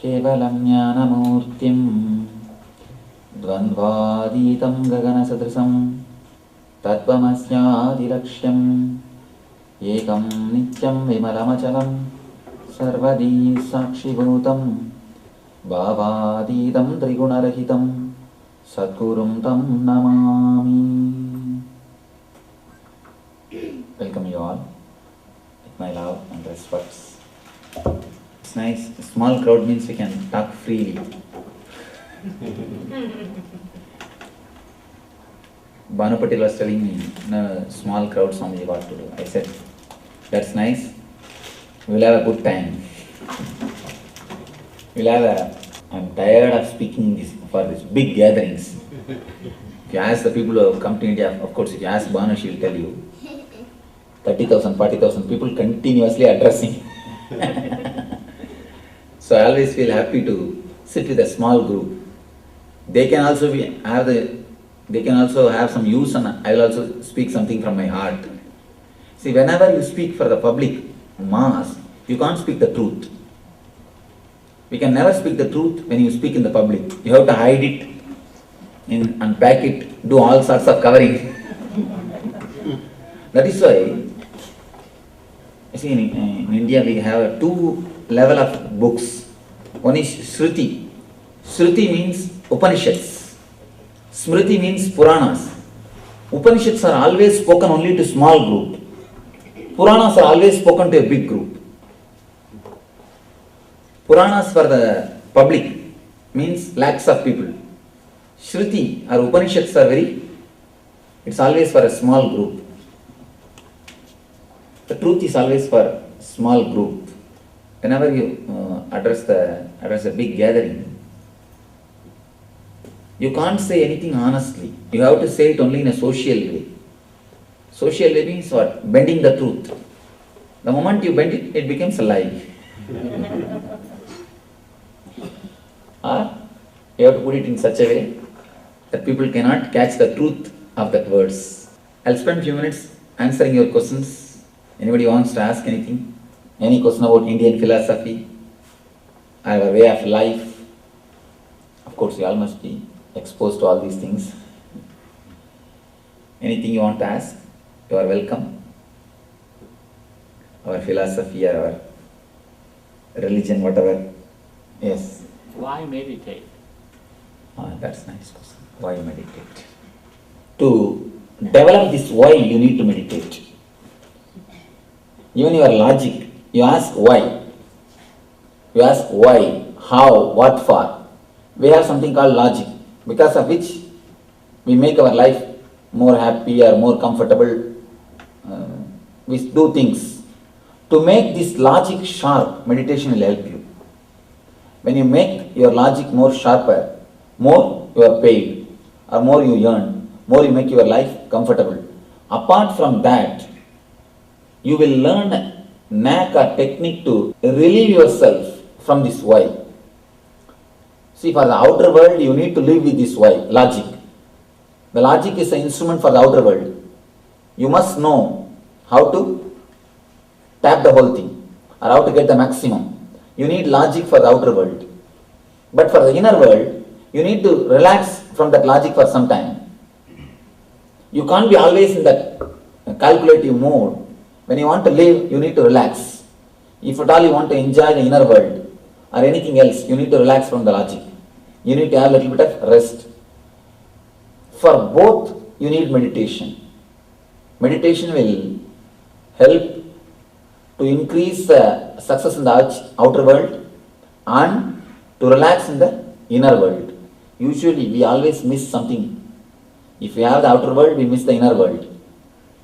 केवलं ज्ञानमूर्तिं द्वन्द्वातीतं गगनसदृशं तत्त्वमस्यादिलक्ष्यम् एकं नित्यं विमलमचलं सर्वदी साक्षिभूतं भावातीतं त्रिगुणरहितं सद्गुरुं तं Namami. Welcome you all with my love and respects. It's nice. A small crowd means we can talk freely. Banu Patil was telling me, no, small crowd Swamiji what to do. I said, that's nice. We'll have a good time. I'm tired of speaking for these big gatherings. If you ask the people who have come to India, of course, if you ask Banu, she will tell you. 30,000, 40,000 people continuously addressing. So I always feel happy to sit with a small group. They can also have some use, and I will also speak something from my heart. See, whenever you speak for the public mass, you can't speak the truth. We can never speak the truth when you speak in the public. You have to hide it, unpack it, do all sorts of covering. That is why, you see, in India we have two level of books. One is Shruti. Shruti means Upanishads. Smriti means Puranas. Upanishads are always spoken only to small group. Puranas are always spoken to a big group. Puranas for the public means lakhs of people. Shruti or Upanishads are it's always for a small group. The truth is always for small group. Whenever you address a big gathering, you can't say anything honestly. You have to say it only in a social way. Social way means what? Bending the truth. The moment you bend it, it becomes a lie. Or you have to put it in such a way that people cannot catch the truth of that words. I'll spend a few minutes answering your questions. Anybody wants to ask anything? Any question about Indian philosophy, our way of life? Of course, you all must be exposed to all these things. Anything you want to ask, you are welcome. Our philosophy, our religion, whatever. Yes. Why meditate? That's a nice question. Why meditate? To develop this why, you need to meditate. Even your logic, you ask why. You ask why, how, what for. We have something called logic, because of which we make our life more happy or more comfortable. We do things. To make this logic sharp, meditation will help you. When you make your logic more sharper, more you are paid, or more you earn, more you make your life comfortable. Apart from that, you will learn a knack or technique to relieve yourself from this why. See, for the outer world, you need to live with this why, logic. The logic is an instrument for the outer world. You must know how to tap the whole thing, or how to get the maximum. You need logic for the outer world. But for the inner world, you need to relax from that logic for some time. You can't be always in that calculative mode. When you want to live, you need to relax. If at all you want to enjoy the inner world or anything else, you need to relax from the logic. You need to have a little bit of rest. For both, you need meditation. Meditation will help to increase the success in the outer world and to relax in the inner world. Usually, we always miss something. If we have the outer world, we miss the inner world.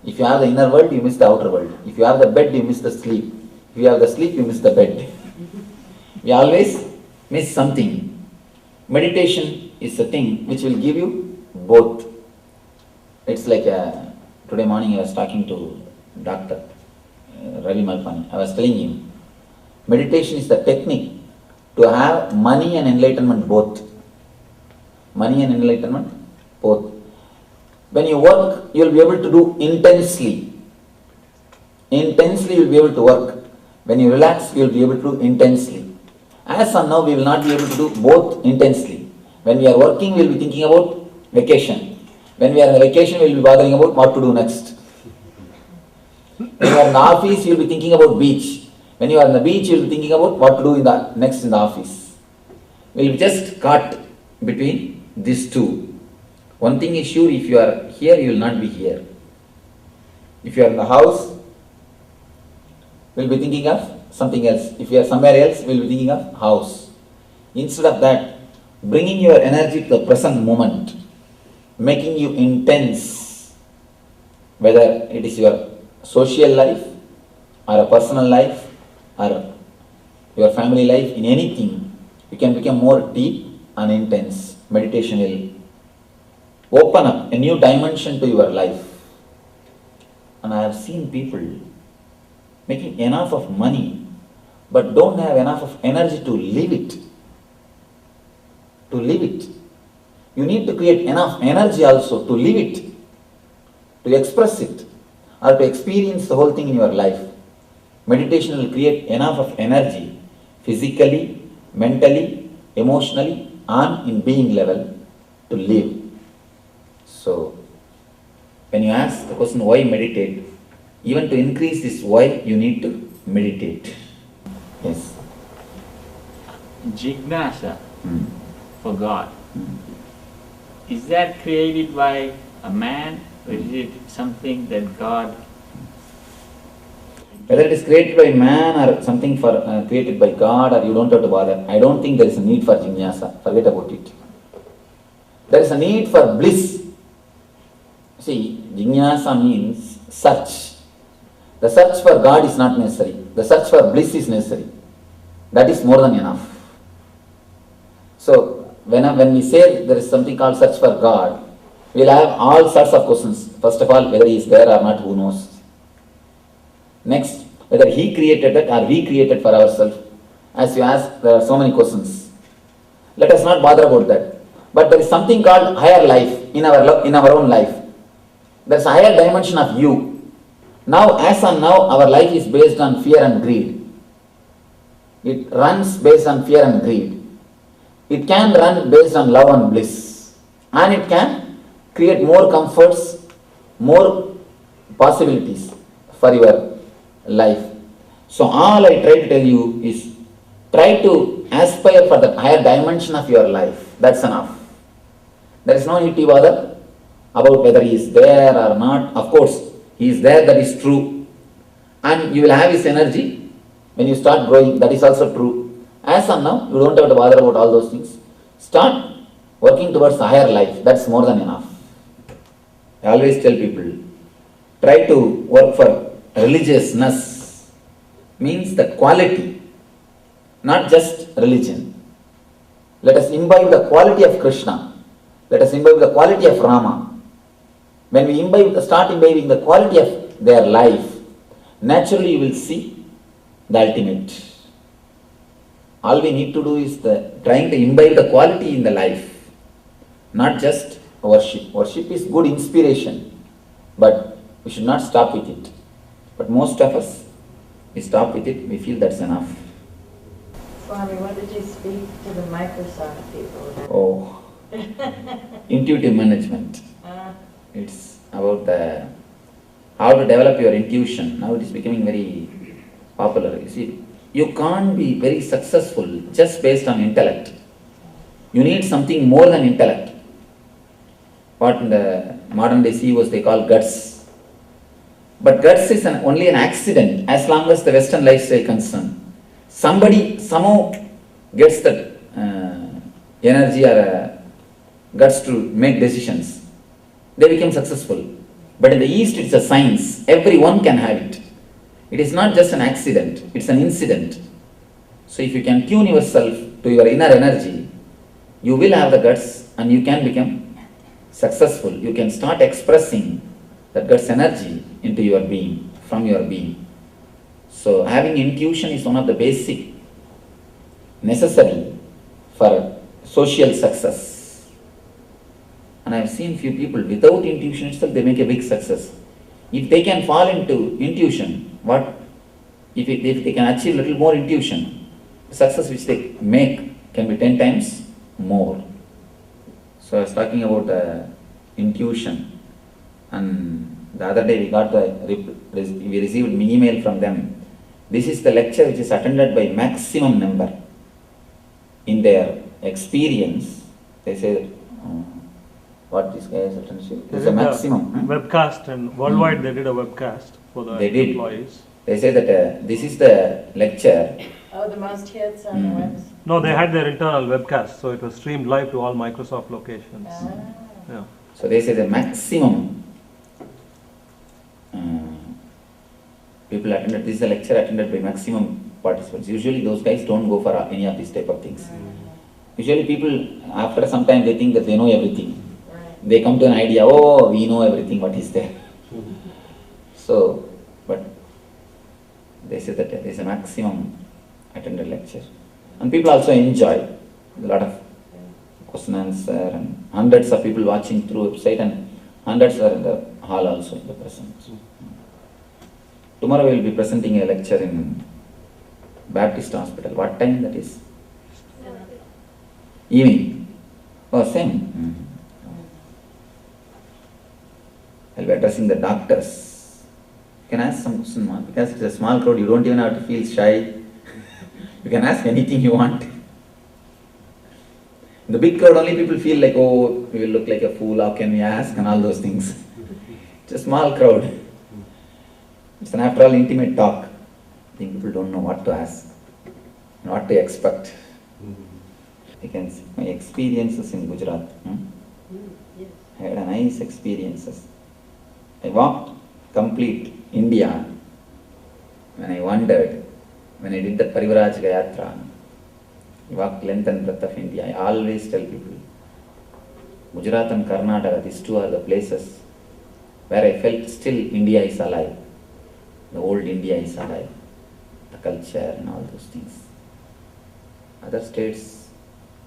If you have the inner world, you miss the outer world. If you have the bed, you miss the sleep. If you have the sleep, you miss the bed. We always miss something. Meditation is a thing which will give you both. It's like today morning I was talking to Dr. Ravi Malpani. I was telling him, meditation is the technique to have money and enlightenment both. Money and enlightenment both. When you work, you will be able to do intensely. Intensely you will be able to work. When you relax, you will be able to do intensely. As of now, we will not be able to do both intensely. When we are working, we will be thinking about vacation. When we are on vacation, we will be bothering about what to do next. When you are in the office, you will be thinking about beach. When you are on the beach, you will be thinking about what to do next in the office. We will be just caught between these two. One thing is sure, if you are here, you will not be here. If you are in the house, we will be thinking of something else. If you are somewhere else, we will be thinking of house. Instead of that, bringing your energy to the present moment, making you intense, whether it is your social life or a personal life or your family life, in anything, you can become more deep and intense. Meditation will open up a new dimension to your life. And I have seen people making enough of money but don't have enough of energy to live it. To live it. You need to create enough energy also to live it, to express it, or to experience the whole thing in your life. Meditation will create enough of energy, physically, mentally, emotionally, and in being level, to live. So, when you ask the question why meditate, even to increase this why, you need to meditate. Yes. Jignasa for God. Is that created by a man, or is it something that God? Whether it is created by man or something created by God, or you don't have to bother. I don't think there is a need for jignasa. Forget about it. There is a need for bliss. See, jignasa means search. The search for God is not necessary. The search for bliss is necessary. That is more than enough. So, when we say there is something called search for God, we will have all sorts of questions. First of all, whether He is there or not, who knows? Next, whether He created that or we created for ourselves. As you ask, there are so many questions. Let us not bother about that. But there is something called higher life in our own life. There is a higher dimension of you. Now, as on now, our life is based on fear and greed. It runs based on fear and greed. It can run based on love and bliss. And it can create more comforts, more possibilities for your life. So all I try to tell you is, try to aspire for that higher dimension of your life. That's enough. There is no need to bother about whether He is there or not. Of course, He is there, that is true. And you will have His energy when you start growing, that is also true. As of now, you don't have to bother about all those things. Start working towards a higher life. That's more than enough. I always tell people, try to work for religiousness. Means the quality, not just religion. Let us imbibe the quality of Krishna. Let us imbibe the quality of Rama. When we start imbibing the quality of their life, naturally you will see the ultimate. All we need to do is trying to imbibe the quality in the life, not just worship. Worship is good inspiration, but we should not stop with it. But most of us, we stop with it, we feel that's enough. Swami, what did you speak to the Microsoft people? Oh, intuitive management. It's about how to develop your intuition. Now it is becoming very popular. You see, you can't be very successful just based on intellect. You need something more than intellect. What in the modern day CEOs they call guts. But guts is only an accident as long as the Western lifestyle is concerned. Somebody somehow gets the energy or guts to make decisions. They become successful. But in the East it's a science. Everyone can have it. It is not just an accident, it's an incident. So if you can tune yourself to your inner energy, you will have the guts and you can become successful. You can start expressing that guts energy into your being, from your being. So having intuition is one of the basic necessary for social success. And I have seen few people without intuition itself, they make a big success. If they can fall into intuition, if they can achieve a little more intuition, success which they make can be 10 times more. So I was talking about intuition, and the other day we received mini mail from them. This is the lecture which is attended by maximum number. In their experience, they say, what this guy is attention? It's a maximum. Webcast, and worldwide they did a webcast for the employees. They say that this is the lecture. Oh, the most hits on the website. No, they had their internal webcast, so it was streamed live to all Microsoft locations. Yeah. So they say the maximum people attended. This is a lecture attended by maximum participants. Usually those guys don't go for any of these type of things. Usually people, after some time, they think that they know everything. Right. They come to an idea, oh, we know everything what is there. So, but they say that there is a maximum attended lecture. And people also enjoy a lot of question answer, and hundreds of people watching through website, and hundreds are in the hall also in the presence. Tomorrow we will be presenting a lecture in Baptist Hospital. What time that is? Evening. Oh, same. I'll be addressing the doctors. You can ask some question, because it's a small crowd, you don't even have to feel shy. You can ask anything you want. In the big crowd, only people feel like, oh, we will look like a fool, how can we ask, and all those things. It's a small crowd. It's an, after all, intimate talk. I think people don't know what to ask, what to expect. You can see my experiences in Gujarat. I had a nice experiences. I walked complete India when I wandered, when I did the Parivrajaka Yatra. I walked length and breadth of India. I always tell people, Gujarat and Karnataka, these two are the places where I felt still India is alive. The old India is alive. The culture and all those things. Other states,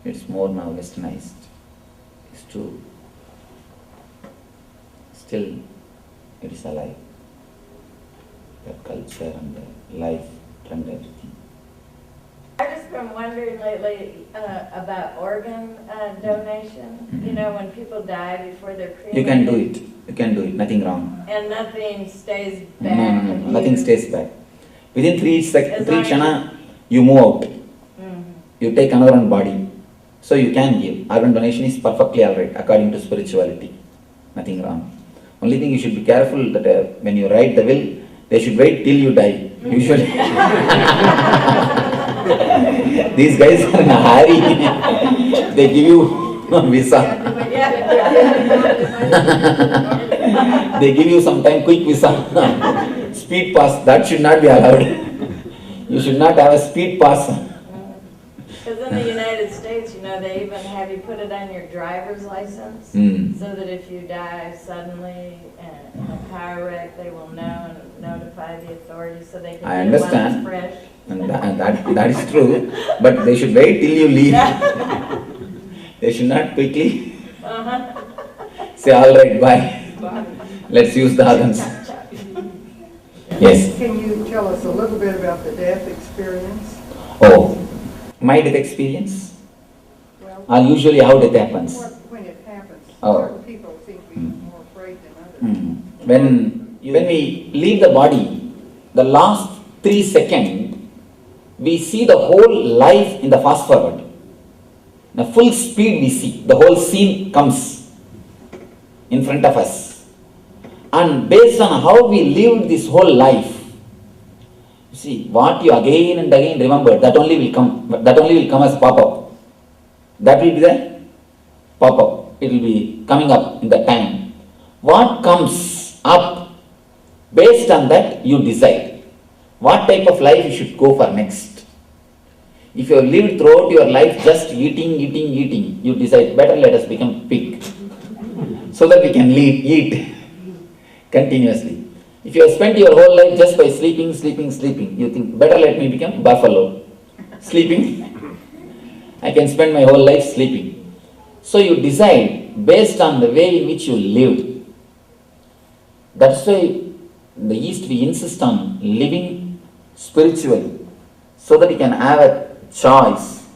it's more now westernized. These two, still it is alive. The culture and the life and everything. I've just been wondering lately about organ donation. You know, when people die before they're cremated. You can do it. You can do it. Nothing wrong. And nothing stays No, back. no, no. Nothing stays back. Within three As long as shana, you move out. Mhm. You take another one body. So you can give. Organ donation is perfectly alright according to spirituality. Nothing wrong. Only thing you should be careful that when you write the will, they should wait till you die. Usually. These guys are in a hurry. They give you visa. They give you sometime quick visa. Speed pass, that should not be allowed. You should not have a speed pass. Because in the United States, you know, they even have you put it on your driver's license, so that if you die suddenly in a car wreck, they will know and notify the authorities so they can I get it while understand. it's fresh. And that is true, but they should wait till you leave. They should not quickly say, all right, bye. Let's use the organs. Yes. Can you tell us a little bit about the death experience? Oh, my death experience? Well, Or usually how death happens? when it happens, Oh. certain people seem to be more afraid than others. When we leave the body, the last 3 seconds, we see the whole life in the fast forward. The full speed we see, the whole scene comes in front of us. And based on how we lived this whole life, you see, what you again and again remember, that only will come as pop-up. That will be the pop-up. It will be coming up in that time. What comes up, based on that you decide what type of life you should go for next. If you have lived throughout your life just eating, you decide, better let us become pig, so that we can eat continuously. If you have spent your whole life just by sleeping, you think, better let me become buffalo. Sleeping, I can spend my whole life sleeping. So you decide based on the way in which you lived. That's why in the East we insist on living spiritually, so that you can have a choice,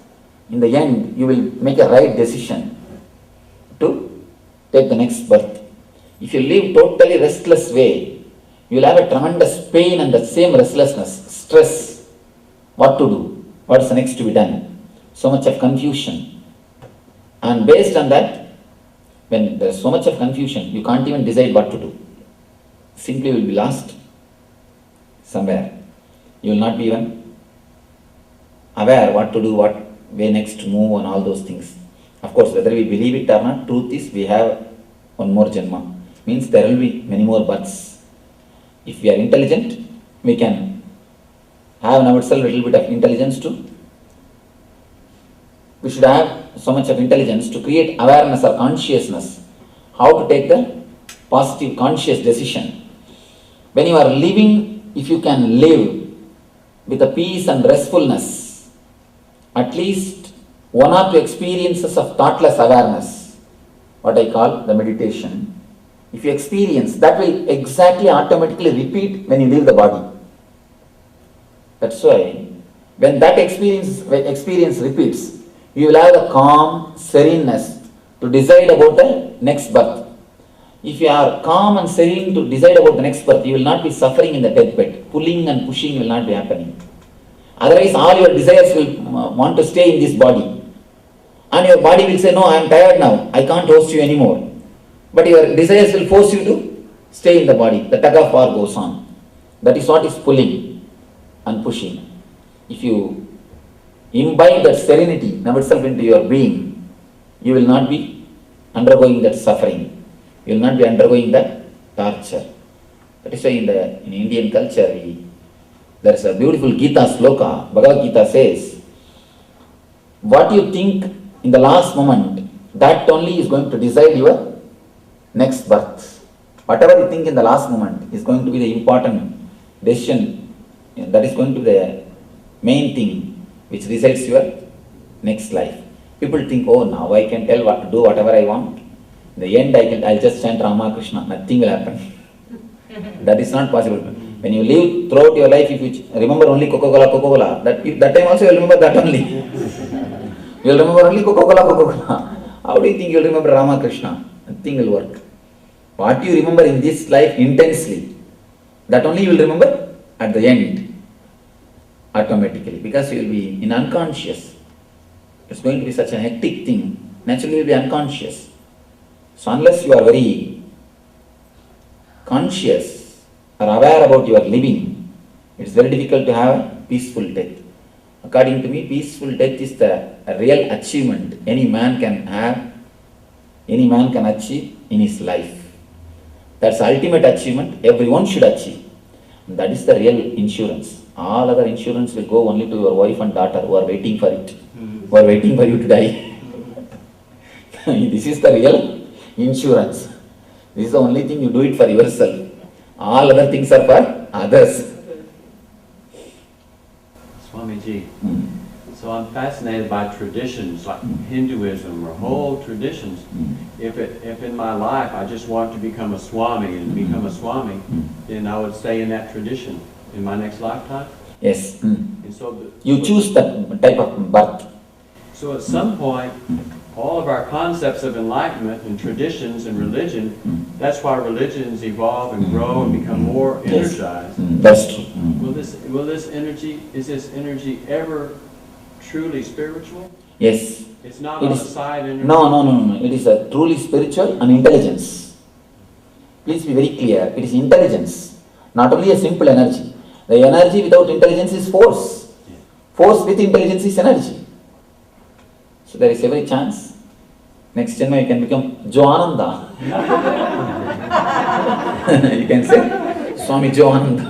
in the end you will make a right decision to take the next birth. If you live totally restless way, you will have a tremendous pain and the same restlessness, stress. What to do? What is the next to be done? So much of confusion. And based on that, when there is so much of confusion, you can't even decide what to do. Simply you will be lost somewhere. You will not be even aware what to do, what way next to move and all those things. Of course, whether we believe it or not, truth is we have one more janma. Means there will be many more births. If we are intelligent, we can have in ourselves a little bit of intelligence too. We should have so much of intelligence to create awareness or consciousness, how to take the positive conscious decision. When you are living, if you can live with a peace and restfulness, at least one or two experiences of thoughtless awareness, what I call the meditation, if you experience, that will exactly automatically repeat when you leave the body. That's why when that experience repeats, you will have a calm sereneness to decide about the next birth. If you are calm and serene to decide about the next birth, you will not be suffering in the deathbed. Pulling and pushing will not be happening. Otherwise, all your desires will want to stay in this body. And your body will say, no, I am tired now, I can't host you anymore. But your desires will force you to stay in the body. The tug of war goes on. That is what is pulling and pushing. If you imbibe that serenity in itself into your being, you will not be undergoing that suffering. You will not be undergoing that torture. That is why in Indian culture, there is a beautiful Gita sloka. Bhagavad Gita says, what you think in the last moment, that only is going to decide your next birth. Whatever you think in the last moment is going to be the important decision. That is going to be the main thing which decides your next life. People think, oh, now I can tell what to do, whatever I want. In the end, I'll just chant Rama Krishna. Nothing will happen. That is not possible. When you live throughout your life, if you remember only Coca-Cola, that time also you will remember that only. You will remember only Coca-Cola. How do you think you will remember Rama Krishna? Nothing will work. What you remember in this life intensely, that only you will remember at the end, automatically, because you will be in unconscious. It's going to be such a hectic thing. Naturally, you will be unconscious. So unless you are very conscious or aware about your living, it's very difficult to have a peaceful death. According to me, peaceful death is the real achievement any man can have, any man can achieve in his life. That's the ultimate achievement everyone should achieve. And that is the real insurance. All other insurance will go only to your wife and daughter who are waiting for it, who are waiting for you to die. This is the real insurance. This is the only thing you do it for yourself. All other things are for others. Swamiji, so I'm fascinated by traditions like Hinduism or whole traditions. If in my life I just want to become a Swami and become a Swami, then I would stay in that tradition in my next lifetime? Yes. And so You choose that type of birth. So at some point, all of our concepts of enlightenment and traditions and religion, that's why religions evolve and grow and become more energized. That's true. Is this energy ever truly spiritual? Yes. It's not on the side energy? No. It is a truly spiritual and intelligence. Please be very clear. It is intelligence, not only a simple energy. The energy without intelligence is force. Force with intelligence is energy. So there is every chance. Next Janma you can become Joananda. You can say Swami Joananda.